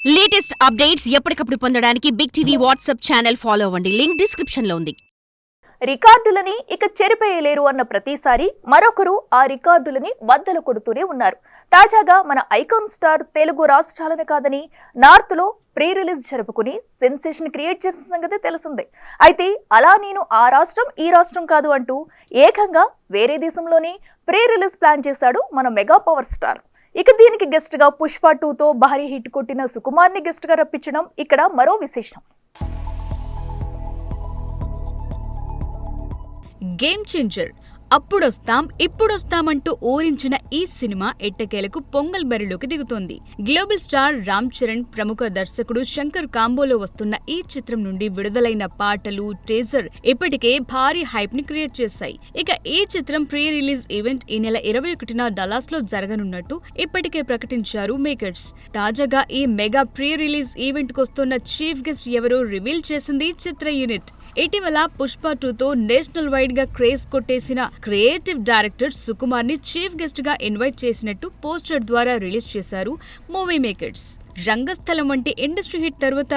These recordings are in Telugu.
లేటెస్ట్ అప్డేట్స్ ఎప్పటికప్పుడు పొందడానికి big TV WhatsApp channel follow అవ్వండి. లింక్ డిస్క్రిప్షన్ లో ఉంది. రికార్డులని ఇక చెరిపేయలేరు అన్న ప్రతిసారి మరొకరు ఆ రికార్డులని బద్దలు కొడుతూనే ఉన్నారు. తాజాగా మన ఐకాన్ స్టార్ తెలుగు రాష్ట్రాలను కాదని నార్త్ లో ప్రీ రిలీజ్ జరుపుకుని సెన్సేషన్ క్రియేట్ చేసిన సంగతి తెలిసిందే. అయితే అలా నేను ఆ రాష్ట్రం ఈ రాష్ట్రం కాదు అంటూ ఏకంగా వేరే దేశంలోనే ప్రీ రిలీజ్ ప్లాన్ చేశాడు మన మెగా పవర్ స్టార్. ఇక దీనికి గెస్ట్ గా పుష్ప 2తో భారీ హిట్ కొట్టిన సుకుమార్ని గెస్ట్ గా రప్పించడం ఇక్కడ మరో విశేషం. గేమ్ చేంజర్, అప్పుడొస్తాం ఇప్పుడొస్తామంటూ ఊరించిన ఈ సినిమా ఎట్టకేలకు పొంగల్ బరిలోకి దిగుతోంది. గ్లోబల్ స్టార్ రామ్ చరణ్, ప్రముఖ దర్శకుడు శంకర్ కాంబోలో వస్తున్న ఈ చిత్రం నుండి విడుదలైన పాటలు, టీజర్ ఇప్పటికే భారీ హైప్ ని క్రియేట్ చేశాయి. ఇక ఈ చిత్రం ప్రీ రిలీజ్ ఈవెంట్ ఈ నెల 21న డలాస్ లో జరగనున్నట్టు ఇప్పటికే ప్రకటించారు మేకర్స్. తాజాగా ఈ మెగా ప్రీ రిలీజ్ ఈవెంట్ కొస్తున్న చీఫ్ గెస్ట్ ఎవరో రివీల్ చేసింది చిత్ర యూనిట్. ఇటీవల పుష్ప 2తో నేషనల్ వైడ్ గా క్రేజ్ కొట్టేసిన క్రియేటివ్ డైరెక్టర్ సుకుమార్ ని చీఫ్ గెస్ట్ గా ఇన్వైట్ చేసినట్టు పోస్టర్ ద్వారా రిలీజ్ చేశారు మూవీ మేకర్స్. రంగస్థలం వంటి ఇండస్ట్రీ హిట్ తర్వాత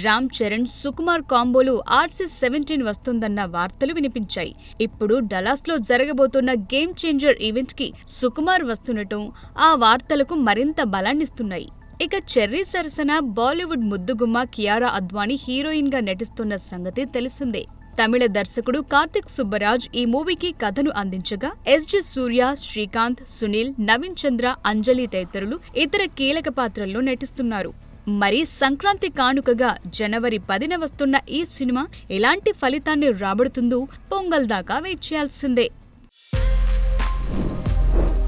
రామ్ చరణ్, సుకుమార్ కాంబోలో RC-17 వస్తుందన్న వార్తలు వినిపించాయి. ఇప్పుడు డలాస్ లో జరగబోతున్న గేమ్ చేంజర్ ఈవెంట్ కి సుకుమార్ వస్తుండటం ఆ వార్తలకు మరింత బలాన్నిస్తున్నాయి. ఇక చెర్రీ సరసన బాలీవుడ్ ముద్దుగుమ్మ కియారా అద్వానీ హీరోయిన్ గా నటిస్తున్న సంగతి తెలిసిందే. తమిళ దర్శకుడు కార్తిక్ సుబ్బరాజ్ ఈ మూవీకి కథను అందించగా SG సూర్య, శ్రీకాంత్, సునీల్, నవీన్ చంద్ర, అంజలి తదితరులు ఇతర కీలక పాత్రల్లో నటిస్తున్నారు. మరి సంక్రాంతి కానుకగా జనవరి 10న వస్తున్న ఈ సినిమా ఎలాంటి ఫలితాన్ని రాబడుతుందో పొంగల్ దాకా వెయిట్ చేయాల్సిందే.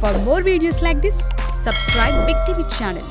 For more videos like this, subscribe Big TV channel.